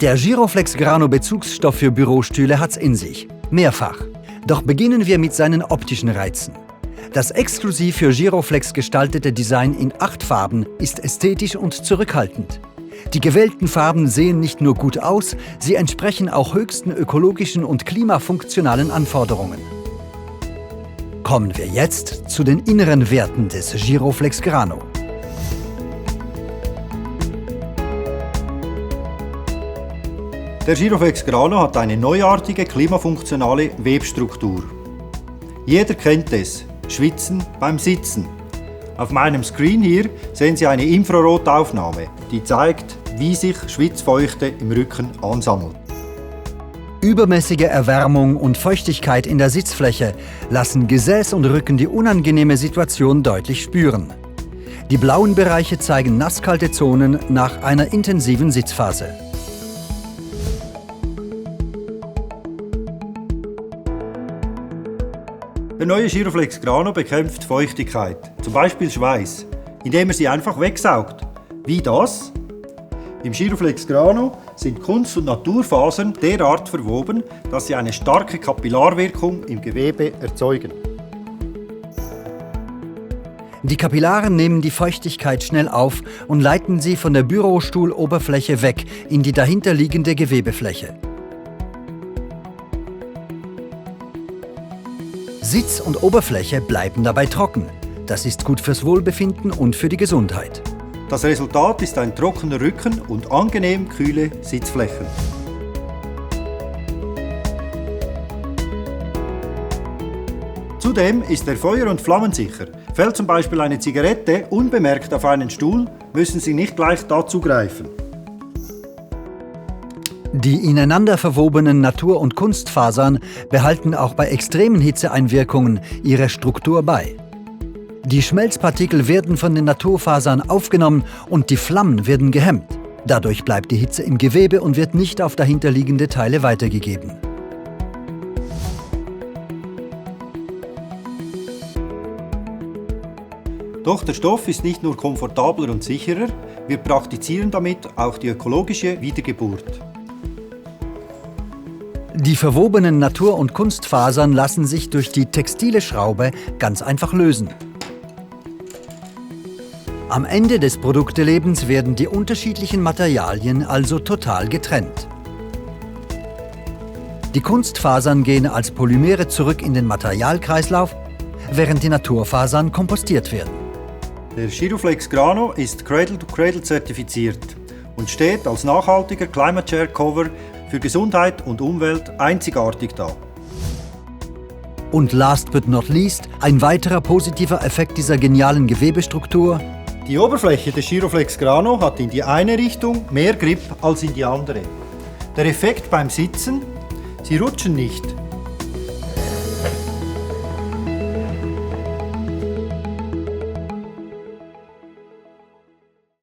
Der Giroflex Grano Bezugsstoff für Bürostühle hat's in sich. Mehrfach. Doch beginnen wir mit seinen optischen Reizen. Das exklusiv für Giroflex gestaltete Design in 8 Farben ist ästhetisch und zurückhaltend. Die gewählten Farben sehen nicht nur gut aus, sie entsprechen auch höchsten ökologischen und klimafunktionalen Anforderungen. Kommen wir jetzt zu den inneren Werten des Giroflex Grano. Der Giroflex Grano hat eine neuartige, klimafunktionale Webstruktur. Jeder kennt es, Schwitzen beim Sitzen. Auf meinem Screen hier sehen Sie eine Infrarotaufnahme, die zeigt, wie sich Schwitzfeuchte im Rücken ansammelt. Übermäßige Erwärmung und Feuchtigkeit in der Sitzfläche lassen Gesäß und Rücken die unangenehme Situation deutlich spüren. Die blauen Bereiche zeigen nasskalte Zonen nach einer intensiven Sitzphase. Der neue Giroflex Grano bekämpft Feuchtigkeit, zum Beispiel Schweiß, indem er sie einfach wegsaugt. Wie das? Im Giroflex Grano sind Kunst- und Naturfasern derart verwoben, dass sie eine starke Kapillarwirkung im Gewebe erzeugen. Die Kapillaren nehmen die Feuchtigkeit schnell auf und leiten sie von der Bürostuhloberfläche weg in die dahinterliegende Gewebefläche. Sitz und Oberfläche bleiben dabei trocken. Das ist gut fürs Wohlbefinden und für die Gesundheit. Das Resultat ist ein trockener Rücken und angenehm kühle Sitzflächen. Zudem ist er feuer- und flammensicher. Fällt zum Beispiel eine Zigarette unbemerkt auf einen Stuhl, müssen Sie nicht gleich dazu greifen. Die ineinander verwobenen Natur- und Kunstfasern behalten auch bei extremen Hitzeeinwirkungen ihre Struktur bei. Die Schmelzpartikel werden von den Naturfasern aufgenommen und die Flammen werden gehemmt. Dadurch bleibt die Hitze im Gewebe und wird nicht auf dahinterliegende Teile weitergegeben. Doch der Stoff ist nicht nur komfortabler und sicherer, wir praktizieren damit auch die ökologische Wiedergeburt. Die verwobenen Natur- und Kunstfasern lassen sich durch die textile Schraube ganz einfach lösen. Am Ende des Produktelebens werden die unterschiedlichen Materialien also total getrennt. Die Kunstfasern gehen als Polymere zurück in den Materialkreislauf, während die Naturfasern kompostiert werden. Der Giroflex Grano ist Cradle-to-Cradle zertifiziert und steht als nachhaltiger Climate Share Cover für Gesundheit und Umwelt einzigartig da. Und last but not least, ein weiterer positiver Effekt dieser genialen Gewebestruktur: Die Oberfläche des Giroflex Grano hat in die eine Richtung mehr Grip als in die andere. Der Effekt beim Sitzen: Sie rutschen nicht,